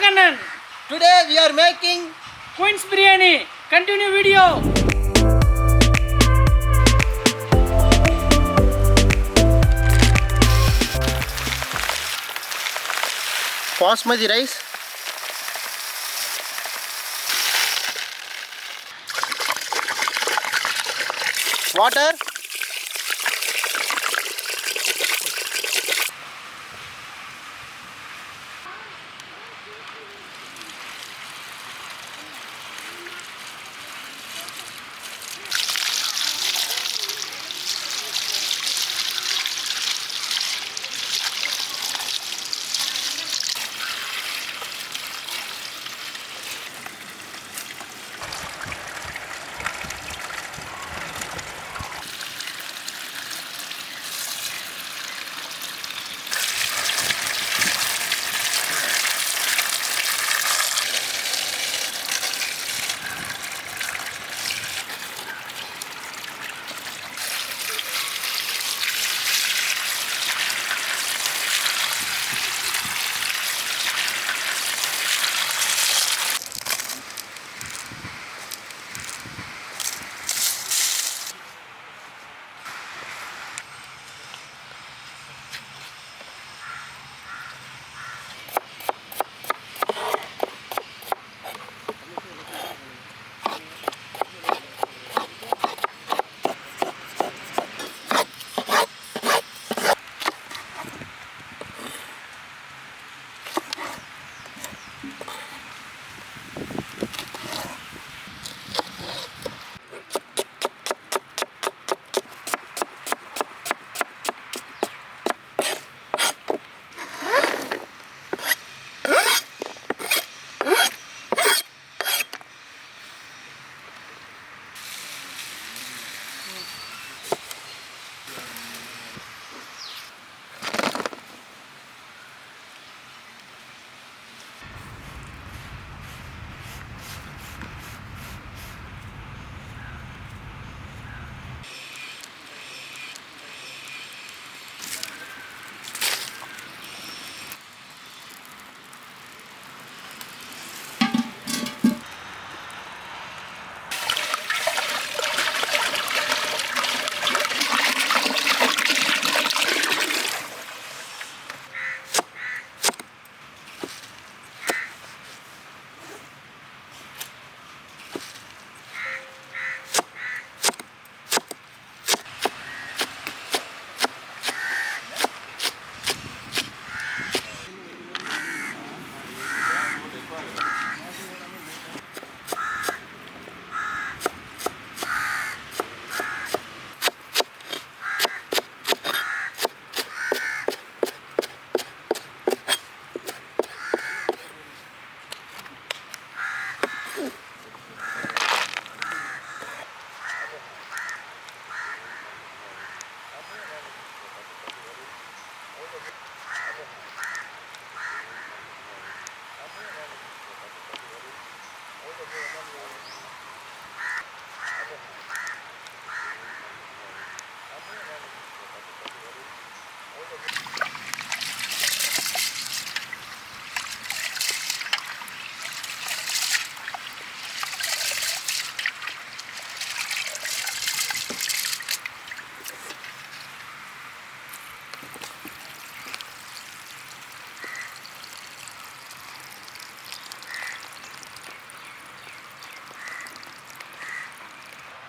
Kannan. Today we are making Queen's Biryani. Continue video. Basmati rice, water,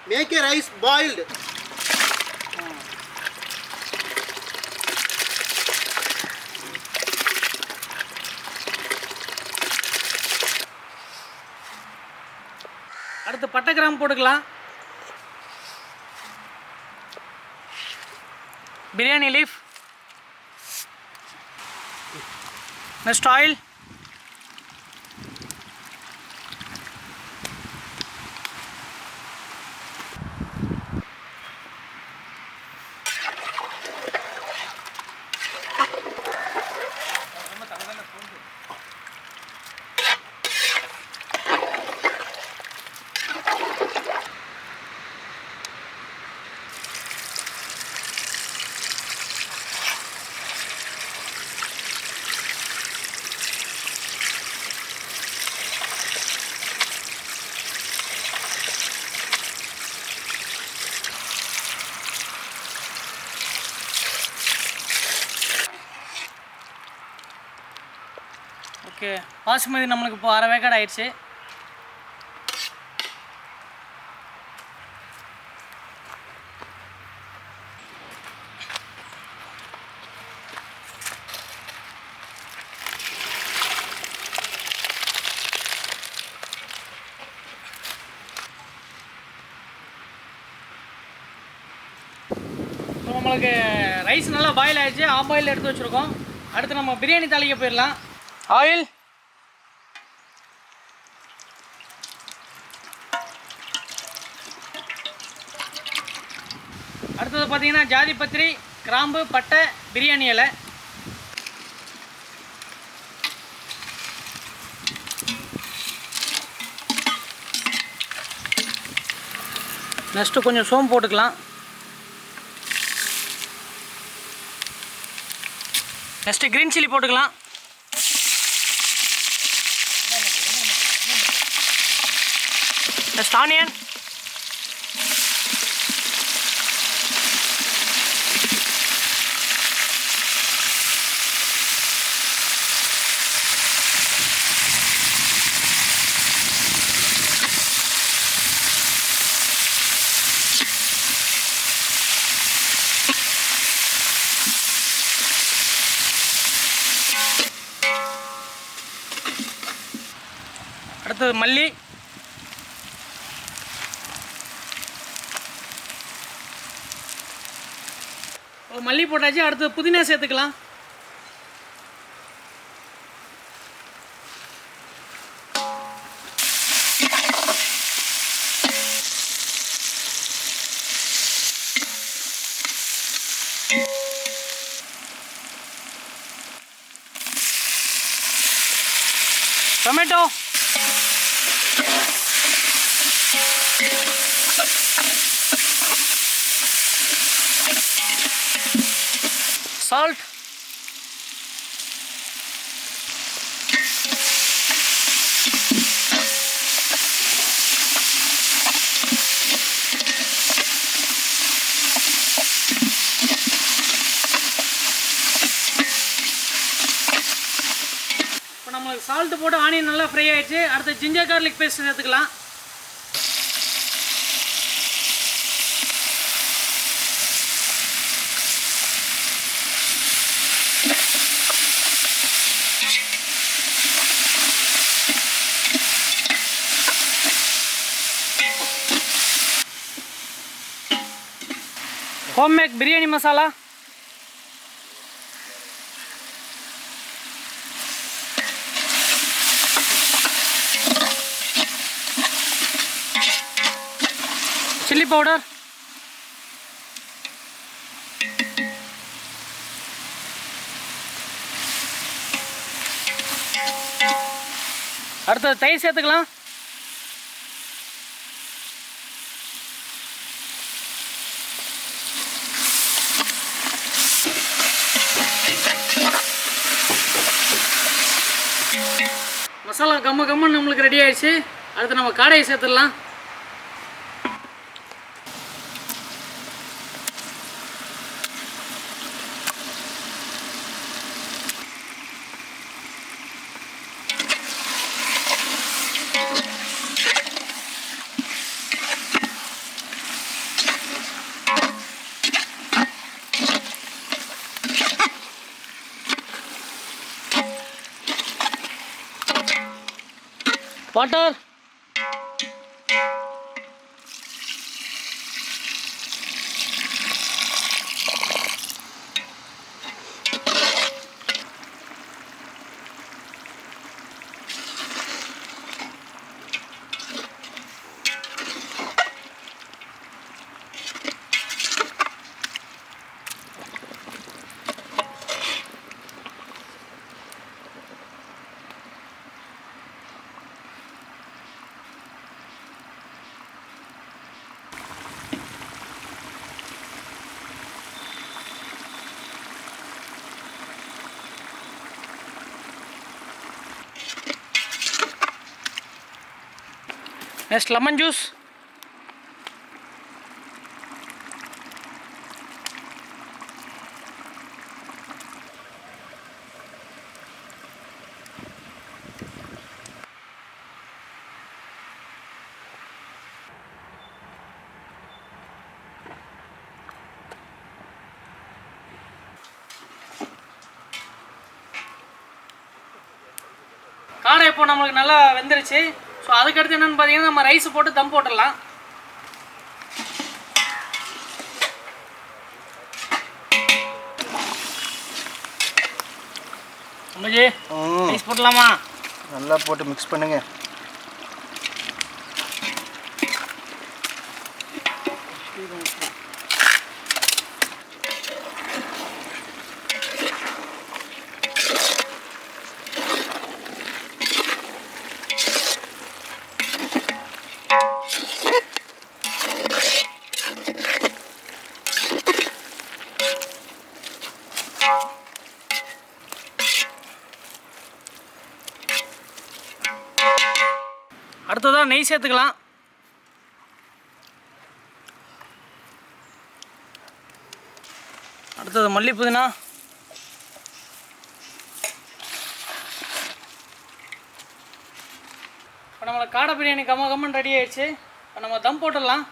make a rice boiled. அடுத்து பட்டை கிராம்பு போட்டுக்கலாம். Biryani leaf, next oil, okay, basmati நம்மளுக்கு இப்போ அரை வேக்காடு ஆயிடுச்சு. நம்மளுக்கு ரைஸ் நல்லா பாயில் ஆகிடுச்சு. ஆஃப் பாயில் எடுத்து வச்சுருக்கோம். அடுத்து நம்ம பிரியாணி தாளிக்க போயிடலாம். ஆயில், அடுத்தது பார்த்தீங்கன்னா ஜாதி பத்திரி, கிராம்பு, பட்டை, பிரியாணி இலை. நெக்ஸ்ட்டு கொஞ்சம் சோம்பு போட்டுக்கலாம். நெக்ஸ்ட்டு க்ரீன் சில்லி போட்டுக்கலாம். நெக்ஸ்ட் ஆனியன், அடுத்தது மல்லி, மல்லி போட்டாச்சு. அடுத்தது புதினா சேர்த்துக்கலாம். டொமேட்டோ, சால்ட், இப்போ நம்மளுக்கு சால்ட்டு போட்டு ஆனியன் நல்லா ஃப்ரை ஆகிடுச்சு. அடுத்து ஜிஞ்சர் கார்லிக் பேஸ்ட் சேர்த்துக்கலாம். Homemade biryani masala, chilli powder, அடுத்தது தயிர் சேர்த்துக்கலாம். மசாலா கம்மன்னு நம்மளுக்கு ரெடி ஆயிடுச்சு. அடுத்து நம்ம காடையை சேர்த்துடலாம். வாட்டர், next lemon juice, காடை இப்போ நம்மளுக்கு நல்லா வெந்துருச்சு. ஸோ அதுக்கடுத்து என்னென்னு பார்த்தீங்கன்னா நம்ம ரைஸ் போட்டு தம் போட்டுடலாம். அம்மாஜி ரைஸ் போட்டலாமா? நல்லா போட்டு மிக்ஸ் பண்ணுங்க. அடுத்ததாக நெய் சேர்த்துக்கலாம். அடுத்தது மல்லி புதினா, இப்போ நம்மளோட காடை பிரியாணி கம்மன் ரெடி ஆயிடுச்சு. இப்போ நம்ம தம் போட்டுடலாம்.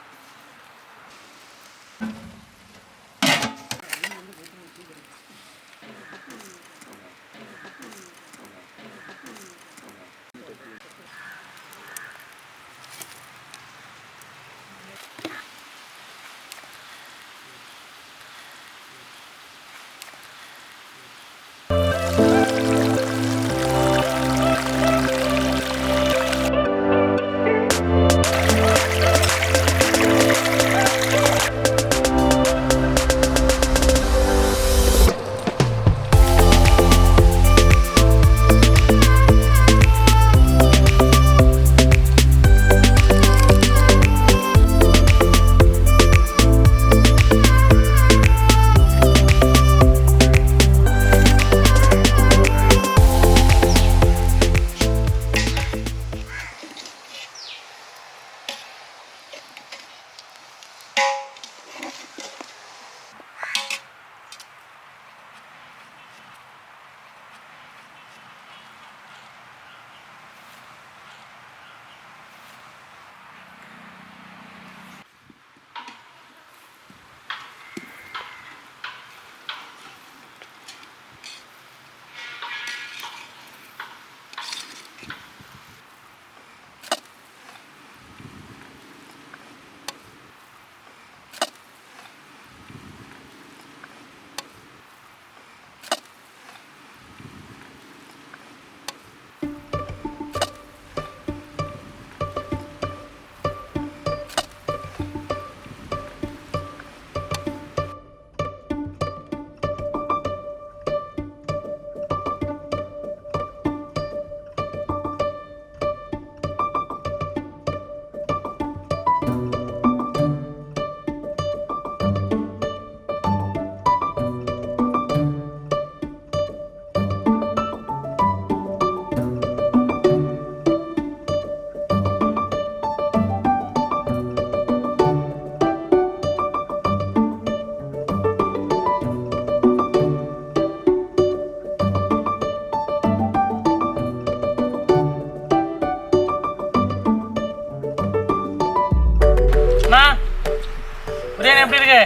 பிரியாணி எப்படி இருக்கு?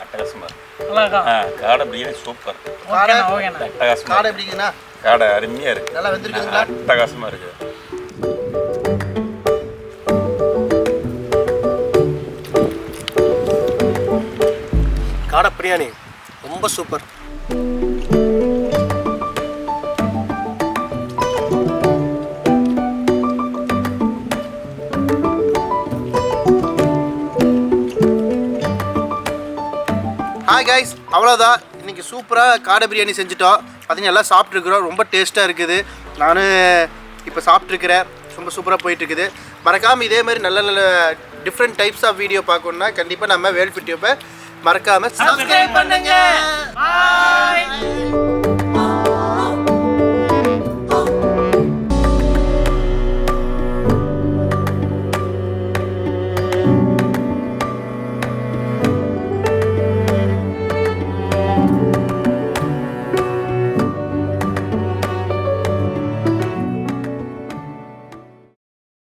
அட்டகாசமா நல்லா இருக்கா? காடை பிரியாணி சூப்பர். காடை அட்டகாசமா. காடை எப்படி இருக்குண்ணா? காடை அருமையா இருக்கு. நல்லா வெந்திருக்குங்களா? அட்டகாசமா இருக்கு. காடை பிரியாணி ரொம்ப சூப்பர். ஹாய் கைஸ், அவ்வளோதான். இன்றைக்கி சூப்பராக காடை பிரியாணி செஞ்சுட்டோம். பார்த்தீங்கன்னா எல்லாம் சாப்பிட்ருக்குறோம். ரொம்ப டேஸ்ட்டாக இருக்குது. நானும் இப்போ சாப்பிட்ருக்கிறேன். ரொம்ப சூப்பராக போயிட்டுருக்குது. மறக்காமல் இதே மாதிரி நல்ல நல்ல டிஃப்ரெண்ட் டைப்ஸ் ஆஃப் வீடியோ பார்க்கணுன்னா கண்டிப்பாக நம்ம வேல்ஃபிட் டியூப்பை மறக்காமல் சப்ஸ்கிரைப் பண்ணுங்கள்.